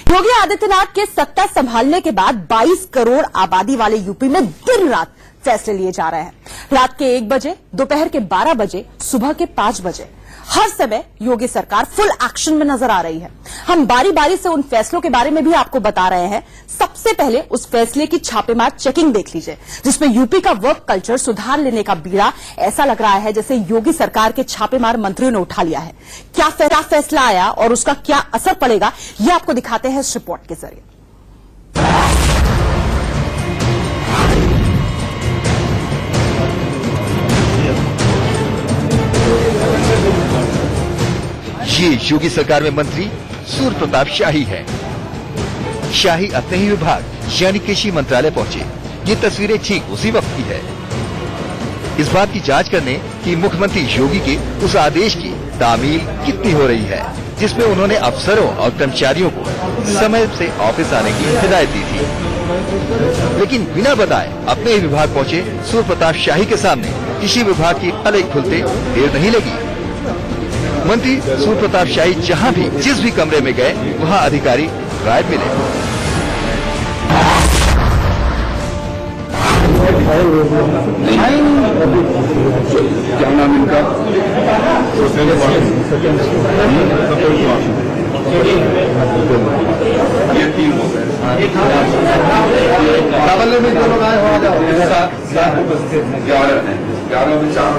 योगी आदित्यनाथ के सत्ता संभालने के बाद 22 करोड़ आबादी वाले यूपी में दिन रात फैसले लिए जा रहे हैं। रात के 1 बजे, दोपहर के 12 बजे, सुबह के 5 बजे, हर समय योगी सरकार फुल एक्शन में नजर आ रही है। हम बारी बारी से उन फैसलों के बारे में भी आपको बता रहे हैं। सबसे पहले उस फैसले की छापेमार चेकिंग देख लीजिए, जिसमें यूपी का वर्क कल्चर सुधार लेने का बीड़ा ऐसा लग रहा है जैसे योगी सरकार के छापेमार मंत्रियों ने उठा लिया है। क्या फैसला आया और उसका क्या असर पड़ेगा, ये आपको दिखाते हैं इस रिपोर्ट के जरिए। ये योगी सरकार में मंत्री सूर्य प्रताप शाही है। शाही अपने ही विभाग यानी कृषि मंत्रालय पहुंचे। ये तस्वीरें ठीक उसी वक्त की है। इस बात की जांच करने कि मुख्यमंत्री योगी के उस आदेश की तामील कितनी हो रही है, जिसमें उन्होंने अफसरों और कर्मचारियों को समय से ऑफिस आने की हिदायत दी थी। लेकिन बिना बताए अपने ही विभाग पहुंचे सूर्य प्रताप शाही के सामने कृषि विभाग की ताले खुलते देर नहीं लगी। मंत्री सूर्य प्रताप शाही जहां भी जिस भी कमरे में गए वहां अधिकारी गायब मिले। क्या नाम इनका? ये 3 हो गए। डबल में जो लोग आए हो जाओ। 11 में 4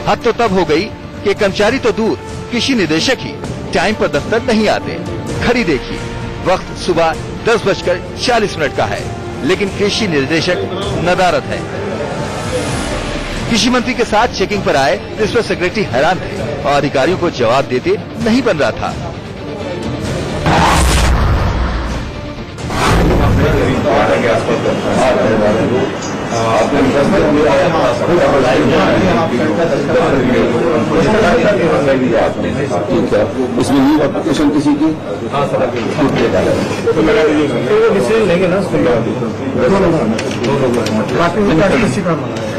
हद तो तब हो गई कि कर्मचारी तो दूर, कृषि निदेशक ही टाइम पर दफ्तर नहीं आते। खड़ी देखिए, वक्त सुबह 10:40 का है, लेकिन कृषि निदेशक नदारद है। कृषि मंत्री के साथ चेकिंग पर आए प्रिंसिपल सेक्रेटरी हैरान थे और अधिकारियों को जवाब देते नहीं बन रहा था। इसमें लीव एप्लीकेशन किसी की?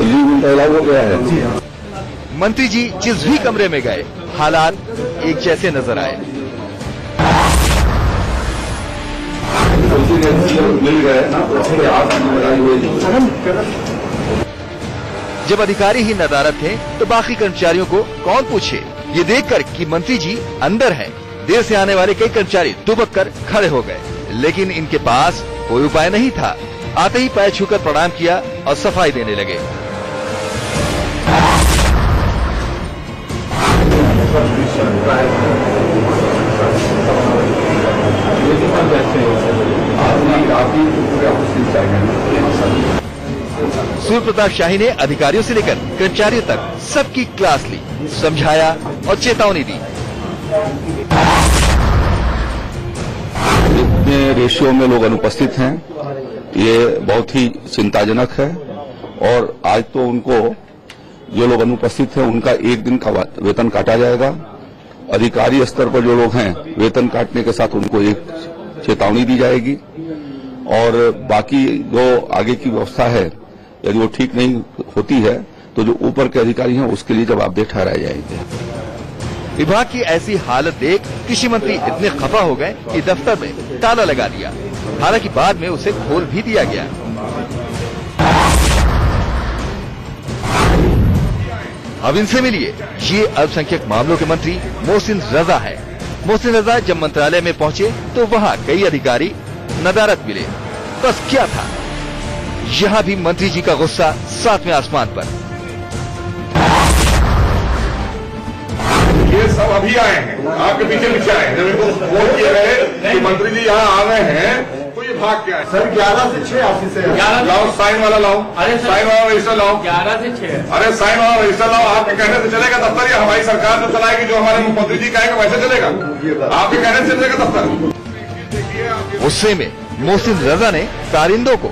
लीव अलाउ हो गया है। मंत्री जी जिस भी कमरे में गए हालात एक जैसे नजर आए। मिल गए ना, जब अधिकारी ही नदारद थे तो बाकी कर्मचारियों को कौन पूछे। ये देखकर कि मंत्री जी अंदर हैं, देर से आने वाले कई कर्मचारी दुबक कर खड़े हो गए, लेकिन इनके पास कोई उपाय नहीं था। आते ही पैर छूकर प्रणाम किया और सफाई देने लगे। सूर्य प्रताप शाही ने अधिकारियों से लेकर कर्मचारियों तक सबकी क्लास ली, समझाया और चेतावनी दी। इतने रेशियो में लोग अनुपस्थित हैं, ये बहुत ही चिंताजनक है। और आज तो उनको, जो लोग अनुपस्थित हैं, उनका 1 दिन का वेतन काटा जाएगा। अधिकारी स्तर पर जो लोग हैं, वेतन काटने के साथ उनको एक चेतावनी दी जाएगी। और बाकी जो आगे की व्यवस्था है, यदि वो ठीक नहीं होती है तो जो ऊपर के अधिकारी हैं उसके लिए जवाबदेह ठहराए जाएंगे। विभाग की ऐसी हालत देख कृषि मंत्री इतने खफा हो गए कि दफ्तर में ताला लगा दिया। हालांकि बाद में उसे खोल भी दिया गया। अब इनसे मिलिए, ये अल्पसंख्यक मामलों के मंत्री मोहसिन रजा है। मोहसिन रजा जब मंत्रालय में पहुंचे तो वहां कई अधिकारी नदारद मिले। बस क्या था, यहाँ भी मंत्री जी का गुस्सा 7वें आसमान पर। ये सब अभी आए हैं, आपके पीछे आए हैं। जब इनको फोन किए गए कि मंत्री जी यहाँ आ रहे हैं तो ये भाग गया है। सर 11 से 6 ऑफिस है। लाओ साइन वाला लाओ। अरे साइन वाला रजिस्टर लाओ। 11 से 6। अरे साइन वाला रजिस्टर लाओ। आपके कहने से चलेगा दफ्तर, या हमारी सरकार जो चलाएगी, जो हमारे मुख्यमंत्री जी कहेंगे वैसे चलेगा? आपके कहने से चलेगा दफ्तर? गुस्से में मोहसिन रजा ने कारिंदों को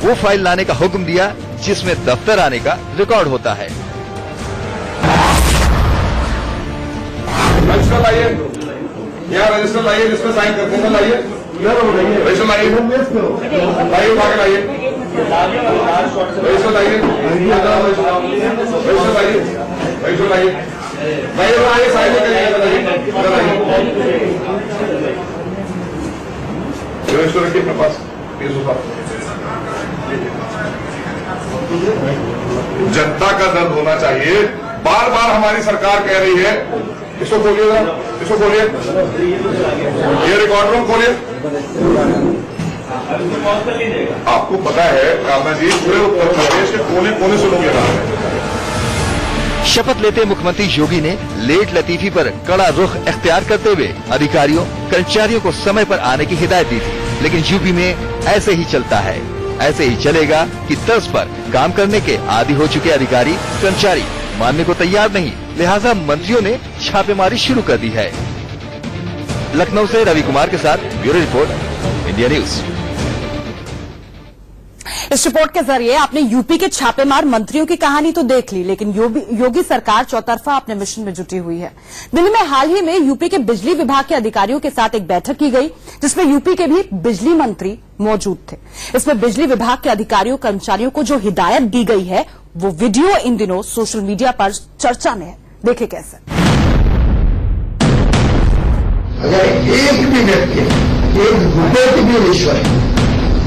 वो फाइल लाने का हुक्म दिया जिसमें दफ्तर आने का रिकॉर्ड होता है। रजिस्टर लाइए, यहाँ रजिस्टर लाइए जिसमें साइन करते हैं। लाइए रजिस्टर लाइए, लाइए उठा के लाइए रजिस्टर लाइए, रजिस्टर लाइए, रजिस्टर लाइए, साइन करिए। रजिस्टर रखिए अपने पास, जनता का दर्द होना चाहिए। बार बार हमारी सरकार कह रही है, इसको खोलिएगा, इसको खोलिए, ये रिकॉर्ड रूम खोलिए। आपको पता है कामना जी, पूरे उत्तर प्रदेश के कोने कोने से लोग यहाँ हैं। शपथ लेते मुख्यमंत्री योगी ने लेट लतीफी पर कड़ा रुख इख्तियार करते हुए अधिकारियों कर्मचारियों को समय पर आने की हिदायत दी थी, लेकिन यूपी में ऐसे ही चलता है, ऐसे ही चलेगा कि तर्ज पर काम करने के आदी हो चुके अधिकारी कर्मचारी मानने को तैयार नहीं, लिहाजा मंत्रियों ने छापेमारी शुरू कर दी है। लखनऊ से रवि कुमार के साथ ब्यूरो रिपोर्ट, इंडिया न्यूज। इस रिपोर्ट के जरिए आपने यूपी के छापेमार मंत्रियों की कहानी तो देख ली, लेकिन योगी सरकार चौतरफा अपने मिशन में जुटी हुई है। दिल्ली में हाल ही में यूपी के बिजली विभाग के अधिकारियों के साथ एक बैठक की गई, जिसमें यूपी के भी बिजली मंत्री मौजूद थे। इसमें बिजली विभाग के अधिकारियों कर्मचारियों को जो हिदायत दी गई है, वो वीडियो इन दिनों सोशल मीडिया पर चर्चा में है। देखें कैसे। अगर एक भी व्यक्ति, एक रुपये की भी रिश्वत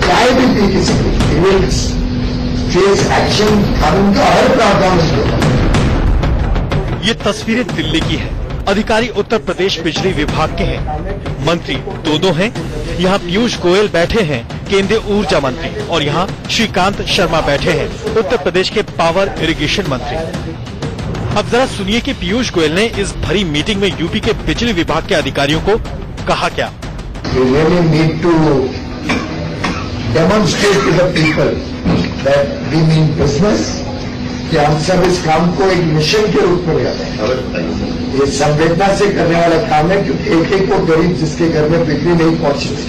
चाहे भी दी किसी फेस एक्शन, कानून का हर प्रावधान ये तस्वीरें दिल्ली की है। अधिकारी उत्तर प्रदेश बिजली विभाग के हैं, मंत्री दो हैं। यहाँ पीयूष गोयल बैठे हैं, केंद्रीय ऊर्जा मंत्री, और यहाँ श्रीकांत शर्मा बैठे हैं, उत्तर प्रदेश के पावर इरिगेशन मंत्री। अब जरा सुनिए कि पीयूष गोयल ने इस भरी मीटिंग में यूपी के बिजली विभाग के अधिकारियों को कहा क्या। Demonstrate to the people that we mean business, कि हम सब इस काम को एक मिशन के रूप में लेते हैं। ये संवेदना से करने वाला काम है, क्योंकि एक एक को गरीब जिसके घर में बिजली नहीं पहुंची थी।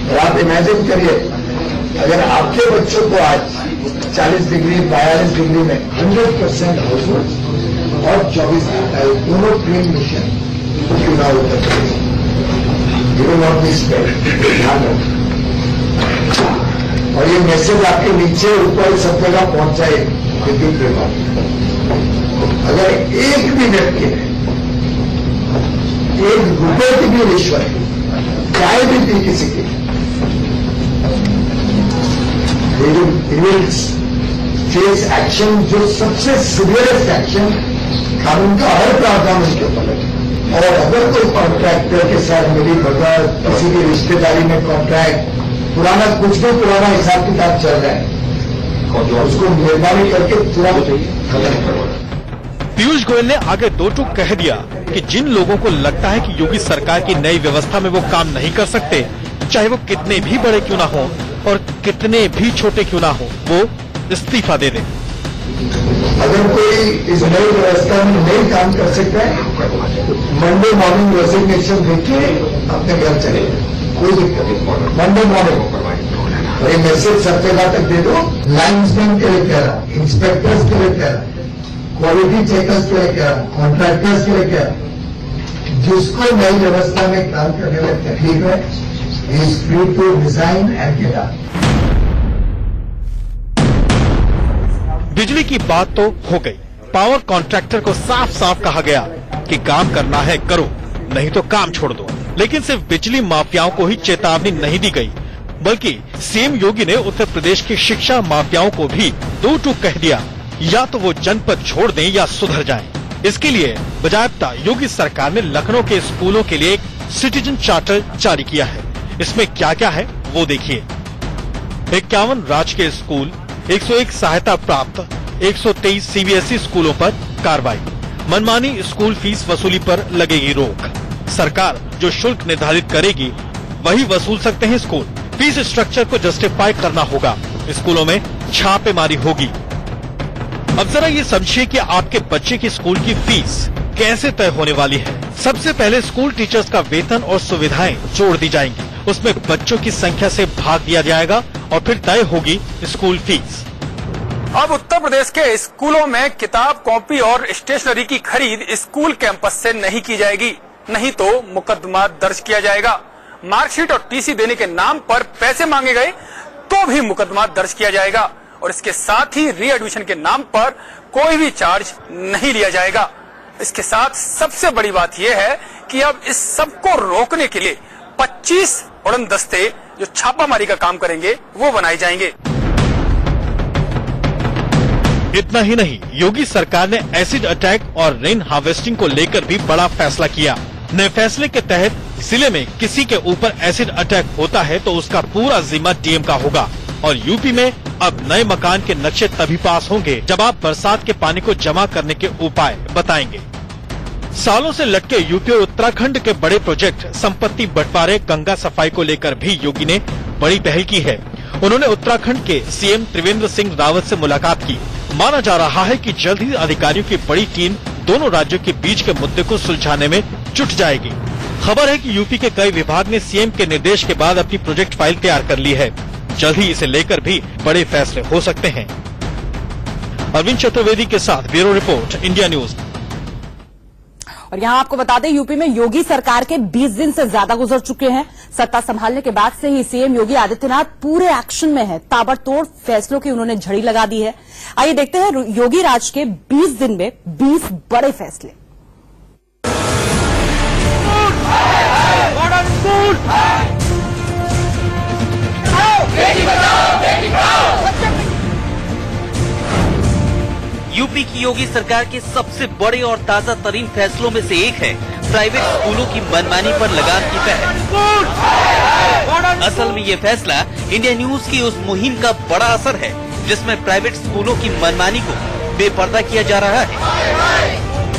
और आप इमेजिन करिए, अगर आपके बच्चों को आज 40 डिग्री 42 डिग्री में 100% हाउस होल्ड और 24 दोनों क्लीन मिशन क्यों ना होता है, ध्यान रखें। और ये मैसेज आपके नीचे ऊपर सब जगह पहुंचाए विद्युत विभाग। अगर एक भी व्यक्ति ने एक रुपये की भी रिश्वत चाहे भी दी किसी की, फेस एक्शन, जो सबसे सीवियरेस्ट एक्शन, कानून का हर प्रावधान उसके ऊपर है। और अगर कोई कॉन्ट्रैक्टर के साथ मिली भगत, किसी की रिश्तेदारी में कॉन्ट्रैक्ट, पुराना कुछ भी पुराना हिसाब किताब चल रहा है, और उसको मेहरबानी करके तुरंत खत्म करो। पीयूष गोयल ने आगे दो टूक कह दिया कि जिन लोगों को लगता है कि योगी सरकार की नई व्यवस्था में वो काम नहीं कर सकते, चाहे वो कितने भी बड़े क्यों ना हो और कितने भी छोटे क्यों ना हो, वो इस्तीफा दे दे। अगर कोई इस नई व्यवस्था में नहीं काम कर सकता है, मंडे मॉर्निंग रेजिग्नेशन देके अपने घर चले, कोई दिक्कत नहीं। मंडे मॉर्निंग और ये मैसेज सब जगह तक दे दो। लाइन्समैन के लिए कह रहा हूँ, इंस्पेक्टर्स के लिए कह रहा हूँ, क्वालिटी चेकर्स के लिए कह रहा हूँ, कॉन्ट्रैक्टर्स के लिए कह रहा हूँ, जिसको नई व्यवस्था में काम करने में तकलीफ है, is free to resign and get out. बिजली की बात तो हो गई। पावर कॉन्ट्रैक्टर को साफ साफ कहा गया कि काम करना है करो, नहीं तो काम छोड़ दो। लेकिन सिर्फ बिजली माफियाओं को ही चेतावनी नहीं दी गई, बल्कि सीएम योगी ने उत्तर प्रदेश की शिक्षा माफियाओं को भी दो टूक कह दिया, या तो वो जनपद छोड़ दें या सुधर जाएं। इसके लिए बजाबता योगी सरकार ने लखनऊ के स्कूलों के लिए एक सिटीजन चार्टर जारी किया है। इसमें क्या क्या है वो देखिए। 51 राजकीय स्कूल, 101 सहायता प्राप्त, 123 सीबीएसई स्कूलों पर कार्रवाई। मनमानी स्कूल फीस वसूली पर लगेगी रोक। सरकार जो शुल्क निर्धारित करेगी वही वसूल सकते हैं स्कूल। फीस स्ट्रक्चर को जस्टिफाई करना होगा। स्कूलों में छापेमारी होगी। अब जरा ये समझिए कि आपके बच्चे की स्कूल की फीस कैसे तय होने वाली है। सबसे पहले स्कूल टीचर्स का वेतन और सुविधाएं जोड़ दी जाएंगी। उसमें बच्चों की संख्या से भाग दिया जाएगा और फिर तय होगी स्कूल फीस। अब उत्तर प्रदेश के स्कूलों में किताब, कॉपी और स्टेशनरी की खरीद स्कूल कैंपस से नहीं की जाएगी, नहीं तो मुकदमा दर्ज किया जाएगा। मार्कशीट और टीसी देने के नाम पर पैसे मांगे गए तो भी मुकदमा दर्ज किया जाएगा, और इसके साथ ही री एडमिशन के नाम पर कोई भी चार्ज नहीं लिया जाएगा। इसके साथ सबसे बड़ी बात यह है कि अब इस सब को रोकने के लिए 25 उड़न दस्ते जो छापामारी का काम करेंगे वो बनाए जाएंगे। इतना ही नहीं, योगी सरकार ने एसिड अटैक और रेन हार्वेस्टिंग को लेकर भी बड़ा फैसला किया। नए फैसले के तहत जिले में किसी के ऊपर एसिड अटैक होता है तो उसका पूरा जिम्मा डीएम का होगा। और यूपी में अब नए मकान के नक्शे तभी पास होंगे जब आप बरसात के पानी को जमा करने के उपाय बताएंगे। सालों से लटके यूपी और उत्तराखंड के बड़े प्रोजेक्ट संपत्ति बंटवारे, गंगा सफाई को लेकर भी योगी ने बड़ी पहल की है। उन्होंने उत्तराखंड के सीएम त्रिवेंद्र सिंह रावत से मुलाकात की। माना जा रहा है कि जल्द ही अधिकारियों की बड़ी टीम दोनों राज्यों के बीच के मुद्दे को सुलझाने में जुट जाएगी। खबर है कि यूपी के कई विभाग ने सीएम के निर्देश के बाद अपनी प्रोजेक्ट फाइल तैयार कर ली है। जल्द ही इसे लेकर भी बड़े फैसले हो सकते हैं। अरविंद चतुर्वेदी के साथ ब्यूरो रिपोर्ट, इंडिया न्यूज। और यहाँ आपको बता दें, यूपी में योगी सरकार के 20 दिन से ज्यादा गुजर चुके हैं। सत्ता संभालने के बाद से ही सीएम योगी आदित्यनाथ पूरे एक्शन में है। ताबड़तोड़ फैसलों की उन्होंने झड़ी लगा दी है। आइए देखते हैं योगी राज के 20 दिन में 20 बड़े फैसले। यूपी की योगी सरकार के सबसे बड़े और ताजा तरीन फैसलों में से एक है प्राइवेट स्कूलों की मनमानी पर लगाम की पहल। असल में ये फैसला इंडिया न्यूज की उस मुहिम का बड़ा असर है जिसमें प्राइवेट स्कूलों की मनमानी को बेपर्दा किया जा रहा है।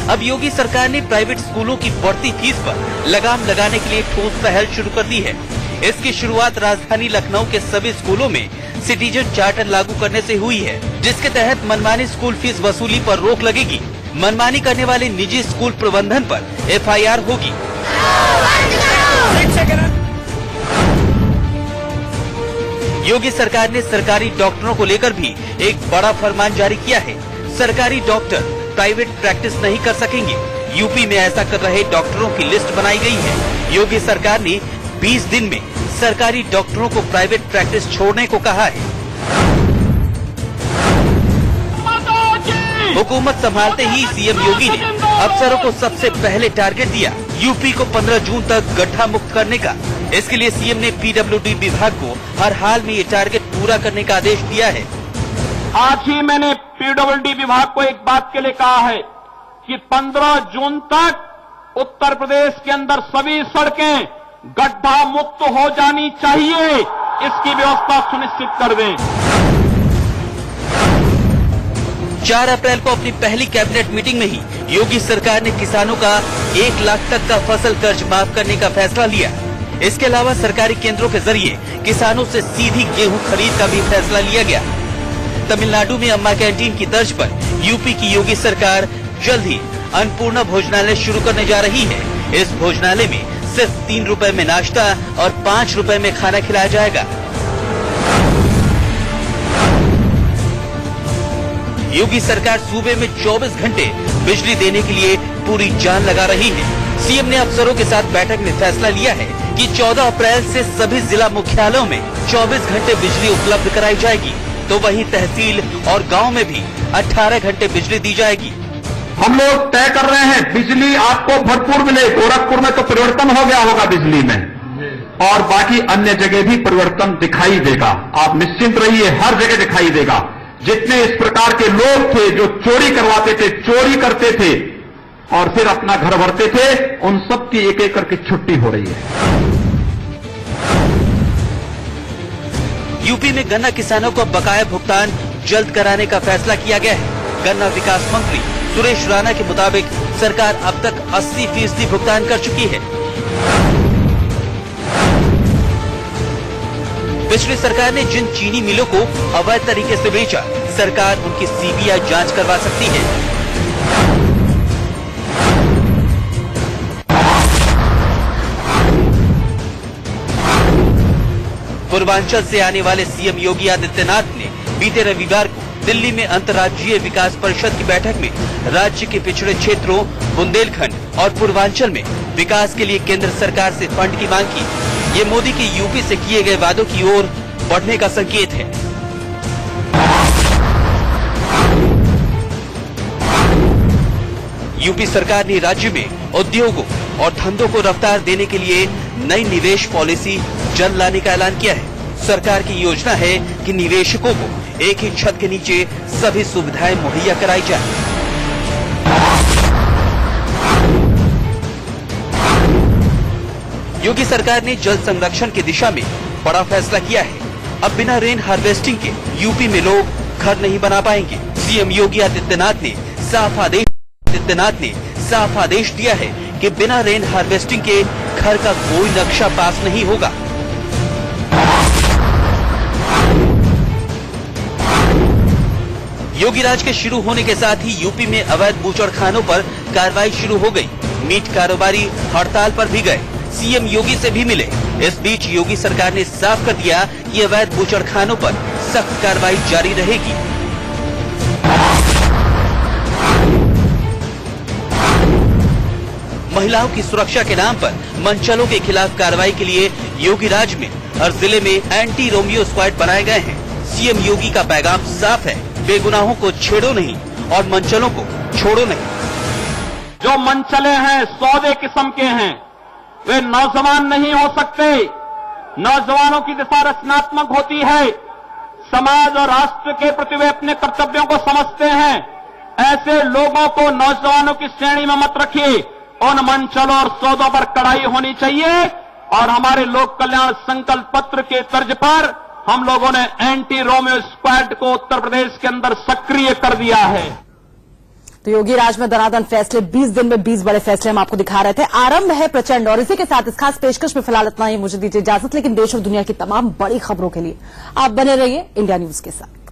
अब योगी सरकार ने प्राइवेट स्कूलों की बढ़ती फीस पर लगाम लगाने के लिए ठोस पहल शुरू कर दी है। इसकी शुरुआत राजधानी लखनऊ के सभी स्कूलों में सिटीजन चार्टर लागू करने से हुई है, जिसके तहत मनमानी स्कूल फीस वसूली पर रोक लगेगी। मनमानी करने वाले निजी स्कूल प्रबंधन पर एफआईआर होगी। योगी सरकार ने सरकारी डॉक्टरों को लेकर भी एक बड़ा फरमान जारी किया है। सरकारी डॉक्टर प्राइवेट प्रैक्टिस नहीं कर सकेंगे। यूपी में ऐसा कर रहे डॉक्टरों की लिस्ट बनाई गई है। योगी सरकार ने 20 दिन में सरकारी डॉक्टरों को प्राइवेट प्रैक्टिस छोड़ने को कहा है। हुकूमत संभालते ही सीएम योगी ने अफसरों को सबसे पहले टारगेट दिया यूपी को 15 जून तक गड्ढा मुक्त करने का। इसके लिए सीएम ने पीडब्ल्यूडी विभाग को हर हाल में ये टारगेट पूरा करने का आदेश दिया है। आज ही मैंने पीडब्ल्यूडी विभाग को एक बात के लिए कहा है कि 15 जून तक उत्तर प्रदेश के अंदर सभी सड़कें गड्ढा मुक्त हो जानी चाहिए। इसकी व्यवस्था सुनिश्चित कर दें। 4 अप्रैल को अपनी पहली कैबिनेट मीटिंग में ही योगी सरकार ने किसानों का 1 लाख तक का फसल कर्ज माफ करने का फैसला लिया। इसके अलावा सरकारी केंद्रों के जरिए किसानों से सीधी गेहूं खरीद का भी फैसला लिया गया। तमिलनाडु में अम्मा कैंटीन की तर्ज पर यूपी की योगी सरकार जल्द ही अन्नपूर्णा भोजनालय शुरू करने जा रही है। इस भोजनालय में सिर्फ 3 रुपए में नाश्ता और 5 रुपए में खाना खिलाया जाएगा। योगी सरकार सूबे में 24 घंटे बिजली देने के लिए पूरी जान लगा रही है। सीएम ने अफसरों के साथ बैठक में फैसला लिया है कि 14 अप्रैल से सभी जिला मुख्यालयों में 24 घंटे बिजली उपलब्ध कराई जाएगी, तो वहीं तहसील और गांव में भी 18 घंटे बिजली दी जाएगी। हम लोग तय कर रहे हैं बिजली आपको भरपूर मिले। गोरखपुर में तो परिवर्तन हो गया होगा बिजली में, और बाकी अन्य जगह भी परिवर्तन दिखाई देगा। आप निश्चिंत रहिए, हर जगह दिखाई देगा। जितने इस प्रकार के लोग थे जो चोरी करवाते थे, चोरी करते थे और फिर अपना घर भरते थे, उन सब की एक एक करके छुट्टी हो रही है। यूपी में गन्ना किसानों को बकाया भुगतान जल्द कराने का फैसला किया गया है। गन्ना विकास मंत्री सुरेश राणा के मुताबिक सरकार अब तक 80% भुगतान कर चुकी है। पिछली सरकार ने जिन चीनी मिलों को अवैध तरीके से बेचा, सरकार उनकी सीबीआई जांच करवा सकती है। पूर्वांचल से आने वाले सीएम योगी आदित्यनाथ ने बीते रविवार को दिल्ली में अंतर्राज्यीय विकास परिषद की बैठक में राज्य के पिछड़े क्षेत्रों बुंदेलखंड और पूर्वांचल में विकास के लिए केंद्र सरकार से फंड की मांग की। ये मोदी के यूपी से किए गए वादों की ओर बढ़ने का संकेत है। यूपी सरकार ने राज्य में उद्योगों और धंधों को रफ्तार देने के लिए नई निवेश पॉलिसी जल्द लाने का ऐलान किया है। सरकार की योजना है कि निवेशकों को एक ही छत के नीचे सभी सुविधाएं मुहैया कराई जाए। योगी सरकार ने जल संरक्षण की दिशा में बड़ा फैसला किया है। अब बिना रेन हार्वेस्टिंग के यूपी में लोग घर नहीं बना पाएंगे। सीएम योगी आदित्यनाथ ने साफ आदेश दिया है कि बिना रेन हार्वेस्टिंग के घर का कोई नक्शा पास नहीं होगा। योगी राज के शुरू होने के साथ ही यूपी में अवैध बूचड़खानों पर कार्रवाई शुरू हो गई। मीट कारोबारी हड़ताल पर भी गए, सीएम योगी से भी मिले। इस बीच योगी सरकार ने साफ कर दिया कि अवैध बूचड़खानों पर सख्त कार्रवाई जारी रहेगी। महिलाओं की सुरक्षा के नाम पर मंचलों के खिलाफ कार्रवाई के लिए योगी राज में हर जिले में एंटी रोमियो स्क्वाड बनाए गए हैं। सीएम योगी का पैगाम साफ है, बेगुनाहों को छेड़ो नहीं और मंचलों को छोड़ो नहीं। जो मंचले हैं सौदे किस्म के हैं, वे नौजवान नहीं हो सकते। नौजवानों की दिशा रचनात्मक होती है। समाज और राष्ट्र के प्रति वे अपने कर्तव्यों को समझते हैं। ऐसे लोगों को नौजवानों की श्रेणी में मत रखिए। उन मंचलों और सौदों पर कड़ाई होनी चाहिए। और हमारे लोक कल्याण संकल्प पत्र के तर्ज पर हम लोगों ने एंटी रोमियो स्क्वाड को उत्तर प्रदेश के अंदर सक्रिय कर दिया है। तो योगी राज में दनादन फैसले, 20 दिन में 20 बड़े फैसले हम आपको दिखा रहे थे। आरंभ है प्रचंड। और इसी के साथ इस खास पेशकश में फिलहाल इतना ही। मुझे दीजिए इजाजत, लेकिन देश और दुनिया की तमाम बड़ी खबरों के लिए आप बने रहिए इंडिया न्यूज के साथ।